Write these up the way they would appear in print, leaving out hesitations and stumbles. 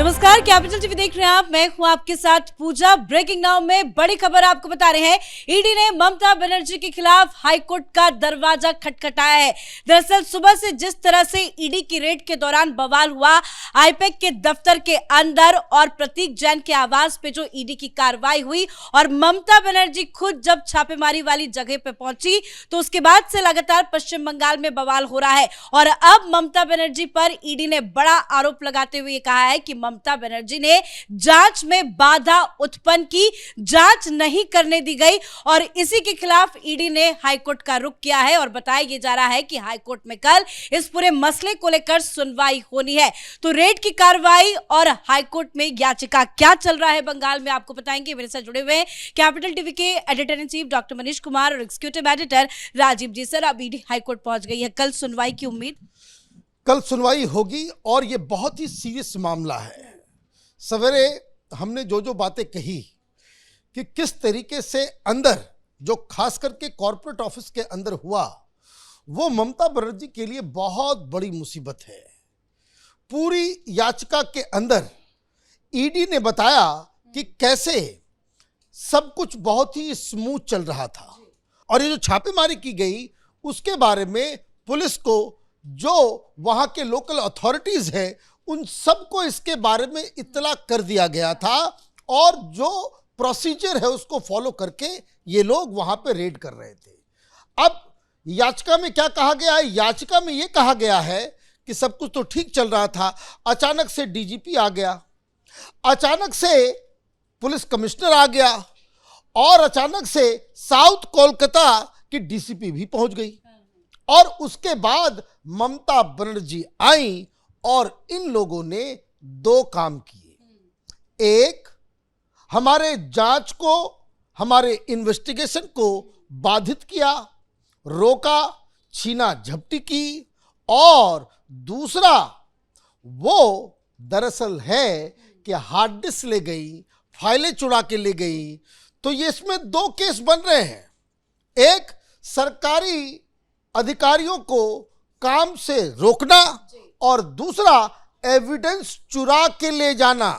नमस्कार, capital TV देख रहे हैं आप। मैं हूं आपके साथ पूजा। ब्रेकिंग नाउ में बड़ी खबर आपको बता रहे हैं। ईडी ने ममता बनर्जी के खिलाफ हाईकोर्ट का दरवाजा खटखटाया है। दरअसल सुबह से जिस तरह से ईडी की रेड के दौरान बवाल हुआ, आईपैक के दफ्तर के अंदर और प्रतीक जैन के आवास पे जो ईडी की कार्रवाई हुई और ममता बनर्जी खुद जब छापेमारी वाली जगह पे पहुंची तो उसके बाद से लगातार पश्चिम बंगाल में बवाल हो रहा है। और अब ममता बनर्जी पर ईडी ने बड़ा आरोप लगाते हुए कहा है कि ममता बनर्जी ने जांच में बाधा उत्पन्न की, जांच नहीं करने दी गई और इसी के खिलाफ ईडी ने हाईकोर्ट का रुख किया है। और बताया जा रहा है कि हाईकोर्ट में कल इस पूरे मसले को लेकर सुनवाई होनी है। तो रेड की कार्रवाई और हाईकोर्ट में याचिका क्या चल रहा है बंगाल में, आपको बताएंगे। मेरे साथ जुड़े हुए हैं कैपिटल टीवी के editor in chief doctor Manish Kumar और एग्जीक्यूटिव एडिटर राजीव जी। सर, अब ईडी हाईकोर्ट पहुंच गई है, कल सुनवाई की उम्मीद? कल सुनवाई होगी और ये बहुत ही सीरियस मामला है। सवेरे हमने जो बातें कही कि किस तरीके से अंदर जो खास करके कॉर्पोरेट ऑफिस के अंदर हुआ, वो ममता बनर्जी के लिए बहुत बड़ी मुसीबत है। पूरी याचिका के अंदर ईडी ने बताया कि कैसे सब कुछ बहुत ही स्मूथ चल रहा था और ये जो छापेमारी की गई उसके बारे में पुलिस को, जो वहां के लोकल अथॉरिटीज हैं, उन सबको इसके बारे में इत्तला कर दिया गया था और जो प्रोसीजर है उसको फॉलो करके ये लोग वहां पे रेड कर रहे थे। अब याचिका में क्या कहा गया है? याचिका में ये कहा गया है कि सब कुछ तो ठीक चल रहा था, अचानक से डीजीपी आ गया, अचानक से पुलिस कमिश्नर आ गया और अचानक से साउथ कोलकाता की डीसीपी भी पहुंच गई और उसके बाद ममता बनर्जी आई और इन लोगों ने दो काम किए। एक, हमारे जांच को, हमारे इन्वेस्टिगेशन को बाधित किया, रोका, छीना झपटी की। और दूसरा, वो दरअसल है कि हार्ड डिस्क ले गई, फाइलें चुरा के ले गई। तो ये इसमें दो केस बन रहे हैं। एक, सरकारी अधिकारियों को काम से रोकना और दूसरा, एविडेंस चुरा के ले जाना,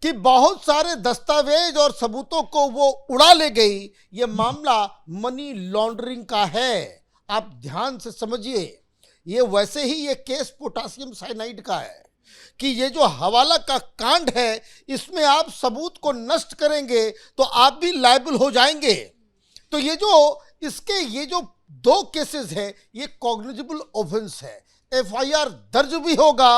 कि बहुत सारे दस्तावेज और सबूतों को वो उड़ा ले गई। ये मामला मनी लॉन्ड्रिंग का है। आप ध्यान से समझिए, ये वैसे ही ये केस पोटासियम साइनाइड का है कि ये जो हवाला का कांड है, इसमें आप सबूत को नष्ट करेंगे तो आप भी लायबल हो जाएंगे। तो ये जो दो केसेस है, ये कॉग्निजेबल ऑफेंस है। एफआईआर दर्ज भी होगा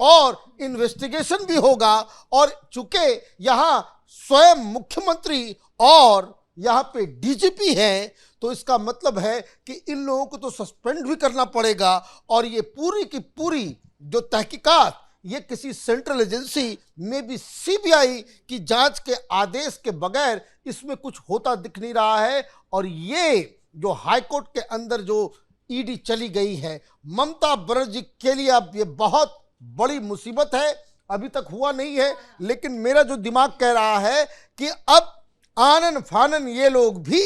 और इन्वेस्टिगेशन भी होगा। और चूंकि यहाँ स्वयं मुख्यमंत्री और यहाँ पे डीजीपी है, तो इसका मतलब है कि इन लोगों को तो सस्पेंड भी करना पड़ेगा। और ये पूरी की पूरी जो तहकीकात, ये किसी सेंट्रल एजेंसी में भी सीबीआई की जांच के आदेश के बगैर इसमें कुछ होता दिख नहीं रहा है। और ये जो हाईकोर्ट के अंदर जो ईडी चली गई है, ममता बनर्जी के लिए अब ये बहुत बड़ी मुसीबत है। अभी तक हुआ नहीं है, लेकिन मेरा जो दिमाग कह रहा है कि अब आनन फानन ये लोग भी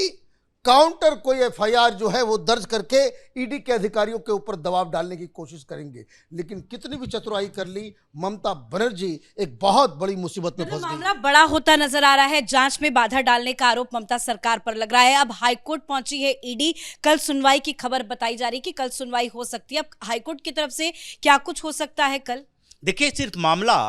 काउंटर कोई एफआईआर जो है वो दर्ज करके ईडी के अधिकारियों के ऊपर दबाव डालने की कोशिश करेंगे। लेकिन कितनी भी चतुराई कर ली, ममता बनर्जी एक बहुत बड़ी मुसीबत में फंस गई। मामला बड़ा होता नजर आ रहा है। जांच में बाधा डालने का आरोप ममता सरकार पर लग रहा है। अब हाईकोर्ट पहुंची है ईडी, कल सुनवाई की खबर बताई जा रही कि कल सुनवाई हो सकती है। अब हाईकोर्ट की तरफ से क्या कुछ हो सकता है कल? देखिए, सिर्फ मामला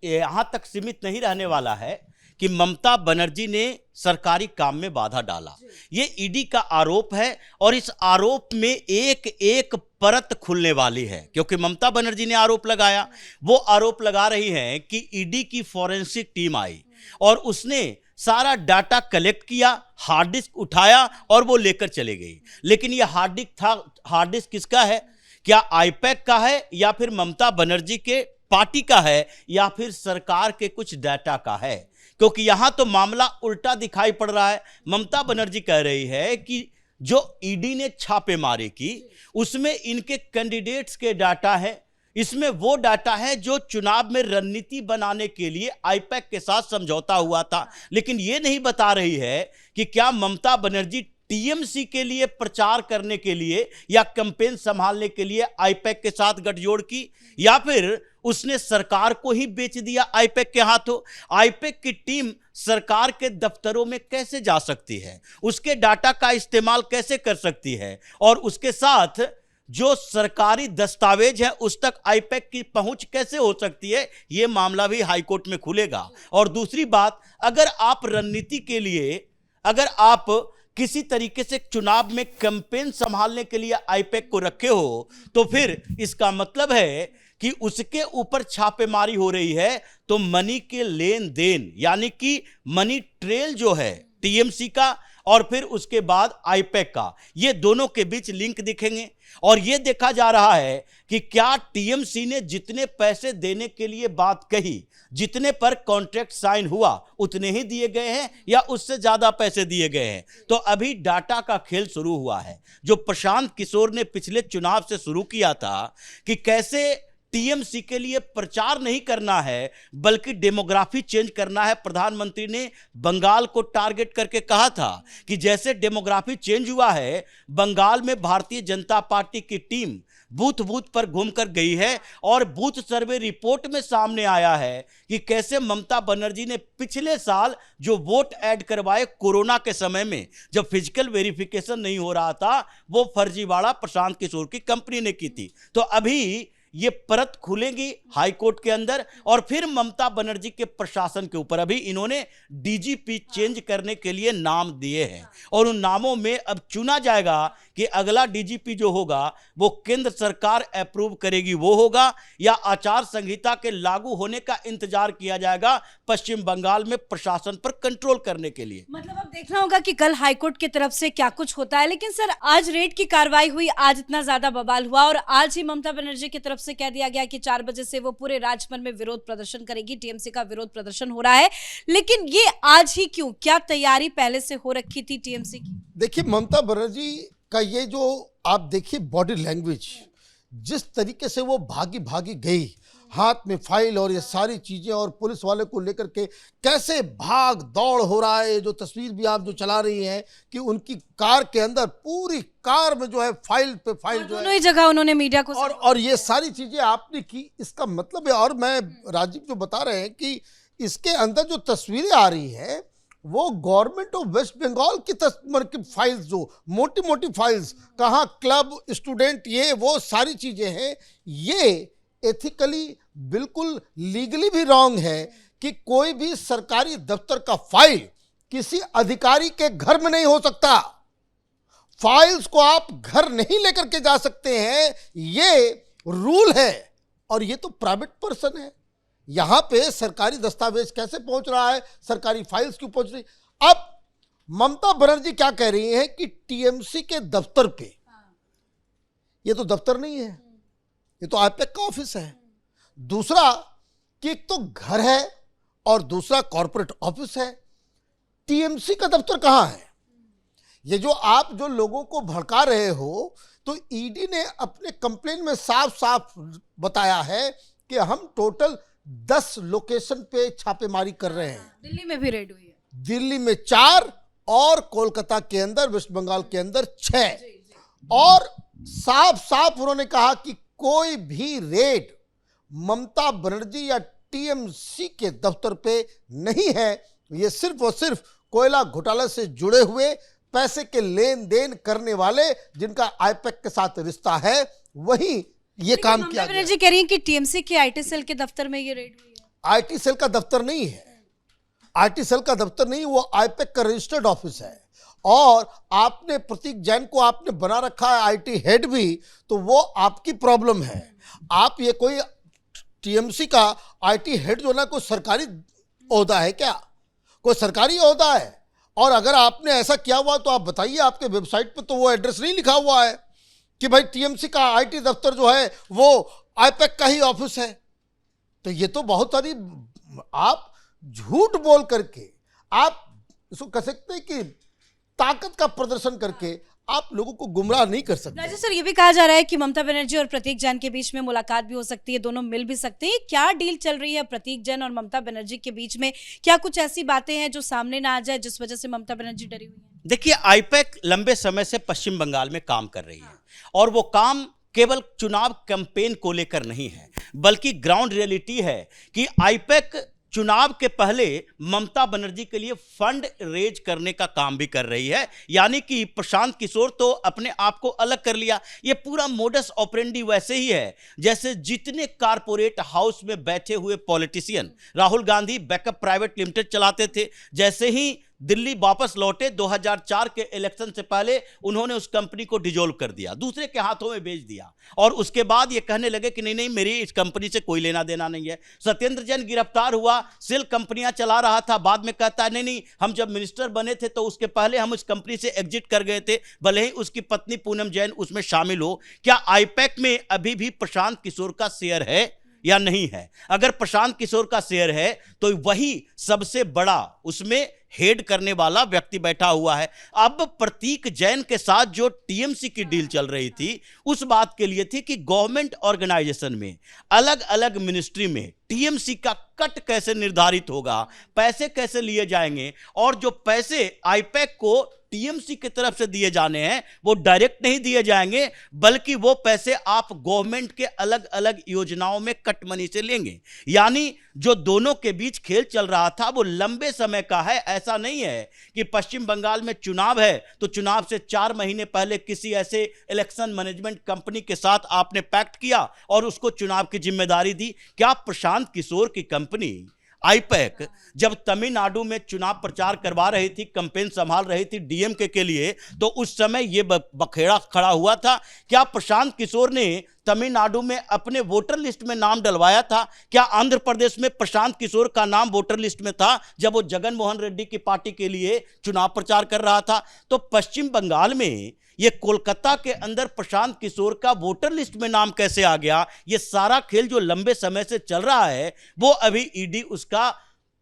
यहां तक सीमित नहीं रहने वाला है कि ममता बनर्जी ने सरकारी काम में बाधा डाला। ये ईडी का आरोप है और इस आरोप में एक एक परत खुलने वाली है, क्योंकि ममता बनर्जी ने आरोप लगाया, वो आरोप लगा रही है कि ईडी की फॉरेंसिक टीम आई और उसने सारा डाटा कलेक्ट किया, हार्ड डिस्क उठाया और वो लेकर चले गई। लेकिन ये हार्ड डिस्क किसका है? क्या आईपैक का है या फिर ममता बनर्जी के पार्टी का है या फिर सरकार के कुछ डाटा का है? क्योंकि यहां तो मामला उल्टा दिखाई पड़ रहा है। ममता बनर्जी कह रही है कि जो ईडी ने छापेमारी की उसमें इनके कैंडिडेट्स के डाटा है, इसमें वो डाटा है जो चुनाव में रणनीति बनाने के लिए आईपैक के साथ समझौता हुआ था। लेकिन ये नहीं बता रही है कि क्या ममता बनर्जी टीएमसी के लिए प्रचार करने के लिए या कैंपेन संभालने के लिए आईपैक के साथ गठजोड़ की, या फिर उसने सरकार को ही बेच दिया आईपैक के हाथों। आईपैक की टीम सरकार के दफ्तरों में कैसे जा सकती है, उसके डाटा का इस्तेमाल कैसे कर सकती है, और उसके साथ जो सरकारी दस्तावेज है उस तक आईपैक की पहुंच कैसे हो सकती है, यह मामला भी हाईकोर्ट में खुलेगा। और दूसरी बात, अगर आप रणनीति के लिए, अगर आप किसी तरीके से चुनाव में कैंपेन संभालने के लिए आईपैक को रखे हो, तो फिर इसका मतलब है कि उसके ऊपर छापेमारी हो रही है, तो मनी के लेन देन यानी कि मनी ट्रेल जो है टीएमसी का और फिर उसके बाद आईपैक का, ये दोनों के बीच लिंक दिखेंगे। और ये देखा जा रहा है कि क्या टीएमसी ने जितने पैसे देने के लिए बात कही, जितने पर कॉन्ट्रैक्ट साइन हुआ, उतने ही दिए गए हैं या उससे ज्यादा पैसे दिए गए हैं। तो अभी डाटा का खेल शुरू हुआ है, जो प्रशांत किशोर ने पिछले चुनाव से शुरू किया था कि कैसे टीएमसी के लिए प्रचार नहीं करना है बल्कि डेमोग्राफी चेंज करना है। प्रधानमंत्री ने बंगाल को टारगेट करके कहा था कि जैसे डेमोग्राफी चेंज हुआ है, बंगाल में भारतीय जनता पार्टी की टीम बूथ बूथ पर घूमकर गई है और बूथ सर्वे रिपोर्ट में सामने आया है कि कैसे ममता बनर्जी ने पिछले साल जो वोट ऐड करवाए कोरोना के समय में, जब फिजिकल वेरिफिकेशन नहीं हो रहा था, वो फर्जीवाड़ा प्रशांत किशोर की कंपनी ने की थी। तो अभी ये परत खुलेगी हाईकोर्ट के अंदर और फिर ममता बनर्जी के प्रशासन के ऊपर। अभी इन्होंने डीजीपी चेंज करने के लिए नाम दिए हैं और उन नामों में अब चुना जाएगा कि अगला डीजीपी जो होगा वो केंद्र सरकार अप्रूव करेगी, वो होगा, या आचार संहिता के लागू होने का इंतजार किया जाएगा पश्चिम बंगाल में प्रशासन पर कंट्रोल करने के लिए। मतलब अब देखना होगा कि कल हाईकोर्ट की तरफ से क्या कुछ होता है। लेकिन सर, आज रेड की कार्रवाई हुई, आज इतना ज्यादा बवाल हुआ और आज ही ममता बनर्जी की तरफ से कह दिया गया कि 4 बजे से वो पूरे राजभवन में विरोध प्रदर्शन करेगी। टीएमसी का विरोध प्रदर्शन हो रहा है, लेकिन ये आज ही क्यों? क्या तैयारी पहले से हो रखी थी टीएमसी की? देखिए, ममता बनर्जी का ये जो आप देखिए बॉडी लैंग्वेज, जिस तरीके से वो भागी भागी गई, हाथ में फाइल और ये सारी चीजें, और पुलिस वाले को लेकर के कैसे भाग दौड़ हो रहा है। जो तस्वीर भी आप जो चला रही हैं कि उनकी कार के अंदर, पूरी कार में जो है फाइल पे फाइल, जो दोनों ही जगह उन्होंने मीडिया को और ये सारी चीजें आपने की। इसका मतलब है, और मैं राजीव जो बता रहे हैं कि इसके अंदर जो तस्वीरें आ रही हैं वो गवर्नमेंट ऑफ वेस्ट बंगाल की फाइल्स, जो मोटी मोटी फाइल्स, कहाँ क्लब, स्टूडेंट, ये वो सारी चीजें हैं। ये एथिकली बिल्कुल लीगली भी रॉन्ग है कि कोई भी सरकारी दफ्तर का फाइल किसी अधिकारी के घर में नहीं हो सकता। फाइल्स को आप घर नहीं लेकर के जा सकते हैं, ये रूल है। और ये तो प्राइवेट पर्सन है, यहां पे सरकारी दस्तावेज कैसे पहुंच रहा है, सरकारी फाइल्स क्यों पहुंच रही। अब ममता बनर्जी क्या कह रही है कि टीएमसी के दफ्तर पे, ये तो दफ्तर नहीं है, ये तो आईपैक का ऑफिस है। दूसरा कि एक तो घर है और दूसरा कॉर्पोरेट ऑफिस है। टीएमसी का दफ्तर कहां है? ये जो आप जो लोगों को भड़का रहे हो, तो ईडी ने अपने कंप्लेन में साफ साफ बताया है कि हम टोटल 10 लोकेशन पे छापेमारी कर रहे हैं। दिल्ली में भी रेड हुई है, दिल्ली में 4 और कोलकाता के अंदर, वेस्ट बंगाल के अंदर 6। और साफ साफ उन्होंने कहा कि कोई भी रेड ममता बनर्जी या टीएमसी के दफ्तर पे नहीं है। ये सिर्फ और सिर्फ कोयला घोटाला से जुड़े हुए, पैसे के लेन देन करने वाले, जिनका आईपैक के साथ रिश्ता है, वही ये काम किया गया। बनर्जी कह रही है कि टीएमसी के आईटी सेल के दफ्तर में ये रेड हुई है। आईटी सेल का दफ्तर नहीं है, आईटी सेल का दफ्तर नहीं, वो आईपैक का रजिस्टर्ड ऑफिस है। और आपने प्रतीक जैन को आपने बना रखा है आईटी हेड भी, तो वो आपकी प्रॉब्लम है। आप ये कोई टीएमसी का आईटी हेड जो ना कोई सरकारी ओहदा है क्या? कोई सरकारी ओहदा है? और अगर आपने ऐसा किया हुआ तो आप बताइए, आपके वेबसाइट पर तो वो एड्रेस नहीं लिखा हुआ है कि भाई टीएमसी का आईटी दफ्तर जो है वो आईपैक का ही ऑफिस है। तो ये तो बहुत सारी आप झूठ बोल करके, आप इसको कह सकते हैं कि ताकत का प्रदर्शन करके आप लोगों को गुमराह नहीं कर सकते। राजेश सर, ये भी कहा जा रहा है कि ममता बनर्जी और प्रतीक जैन के बीच में मुलाकात भी हो सकती है, दोनों मिल भी सकते हैं। क्या डील चल रही है प्रतीक जैन और ममता बनर्जी के बीच में? क्या कुछ ऐसी बातें हैं जो सामने ना आ जाए जिस वजह से ममता बनर्जी डरी हुई है? देखिए, आईपैक लंबे समय से पश्चिम बंगाल में काम कर रही है और वो काम केवल चुनाव कैंपेन को लेकर नहीं है, बल्कि ग्राउंड रियलिटी है कि आईपैक चुनाव के पहले ममता बनर्जी के लिए फंड रेज करने का काम भी कर रही है। यानी कि प्रशांत किशोर तो अपने आप को अलग कर लिया। ये पूरा मोडस ऑपरेंडी वैसे ही है जैसे जितने कारपोरेट हाउस में बैठे हुए politician, Rahul Gandhi backup private limited चलाते थे, जैसे ही दिल्ली वापस लौटे 2004 के इलेक्शन से पहले उन्होंने उस कंपनी को डिजोल्व कर दिया, दूसरे के हाथों में बेच दिया, और उसके बाद ये कहने लगे कि नहीं नहीं मेरी इस कंपनी से कोई लेना देना नहीं है। सत्येंद्र जैन गिरफ्तार हुआ, सेल कंपनियां चला रहा था, बाद में कहता है नहीं नहीं हम जब मिनिस्टर बने थे तो उसके पहले हम उस कंपनी से एग्जिट कर गए थे, भले ही उसकी पत्नी पूनम जैन उसमें शामिल हो। क्या आईपैक में अभी भी प्रशांत किशोर का शेयर है या नहीं है? अगर प्रशांत किशोर का शेयर है तो वही सबसे बड़ा उसमें हेड करने वाला व्यक्ति बैठा हुआ है। अब प्रतीक जैन के साथ जो टीएमसी की डील चल रही थी उस बात के लिए थी कि गवर्नमेंट ऑर्गेनाइजेशन में अलग अलग मिनिस्ट्री में टीएमसी का कट कैसे निर्धारित होगा, पैसे कैसे लिए जाएंगे, और जो पैसे आईपैक को टीएमसी की तरफ से दिए जाने हैं वो डायरेक्ट नहीं दिए जाएंगे, बल्कि वो पैसे आप गवर्नमेंट के अलग अलग योजनाओं में कट मनी से लेंगे। यानी जो दोनों के बीच खेल चल रहा था वो लंबे समय का है। ऐसा नहीं है कि पश्चिम बंगाल में चुनाव है तो चुनाव से 4 महीने पहले किसी ऐसे इलेक्शन मैनेजमेंट कंपनी के साथ आपने पैक्ट किया और उसको चुनाव की जिम्मेदारी दी। क्या प्रशांत किशोर की कंपनी आईपैक जब तमिलनाडु में चुनाव प्रचार करवा रही थी, कैंपेन संभाल रही थी डीएमके के लिए, तो उस समय यह बखेड़ा खड़ा हुआ था? क्या प्रशांत किशोर ने तमिलनाडु में अपने वोटर लिस्ट में नाम डलवाया था? क्या आंध्र प्रदेश में प्रशांत किशोर का नाम वोटर लिस्ट में था जब वो जगन मोहन रेड्डी की पार्टी के लिए चुनाव प्रचार कर रहा था? तो पश्चिम बंगाल में ये कोलकाता के अंदर प्रशांत किशोर का वोटर लिस्ट में नाम कैसे आ गया? ये सारा खेल जो लंबे समय से चल रहा है वो अभी ईडी उसका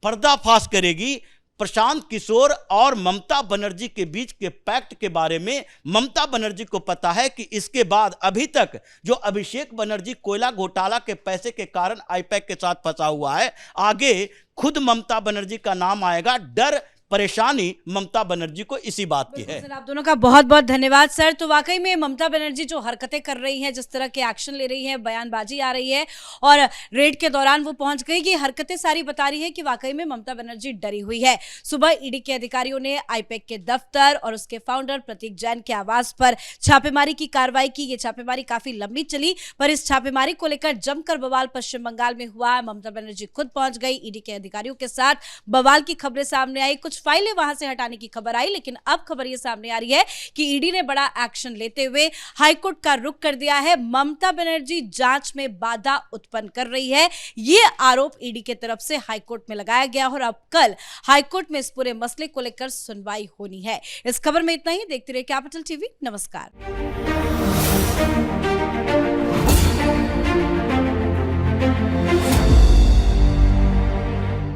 पर्दाफाश करेगी। प्रशांत किशोर और ममता बनर्जी के बीच के पैक्ट के बारे में ममता बनर्जी को पता है कि इसके बाद अभी तक जो अभिषेक बनर्जी कोयला घोटाला के पैसे के कारण आईपैक के साथ फंसा हुआ है, आगे खुद ममता बनर्जी का नाम आएगा। डर परेशानी ममता बनर्जी को इसी बात की है। सर आप दोनों का बहुत बहुत धन्यवाद सर। तो वाकई में ममता बनर्जी जो हरकतें कर रही हैं, जिस तरह के एक्शन ले रही हैं, बयानबाजी आ रही है और रेड के दौरान वो पहुंच गई, कि हरकतें सारी बता रही है कि वाकई में ममता बनर्जी डरी हुई है। सुबह ईडी के अधिकारियों ने आईपैक के दफ्तर और उसके फाउंडर प्रतीक जैन के आवास पर छापेमारी की कार्रवाई की। ये छापेमारी काफी लंबी चली, पर इस छापेमारी को लेकर जमकर बवाल पश्चिम बंगाल में हुआ। ममता बनर्जी खुद पहुंच गई ईडी के अधिकारियों के साथ। बवाल की खबरें सामने आई, कुछ फाइलें वहां से हटाने की खबर आई, लेकिन अब खबर यह सामने आ रही है कि ईडी ने बड़ा एक्शन लेते हुए हाईकोर्ट का रुख कर दिया है। ममता बनर्जी जांच में बाधा उत्पन्न कर रही है, यह आरोप ईडी की तरफ से हाईकोर्ट में लगाया गया और अब कल हाईकोर्ट में इस पूरे मसले को लेकर सुनवाई होनी है। इस खबर में इतना ही। देखते रहिए कैपिटल टीवी। नमस्कार।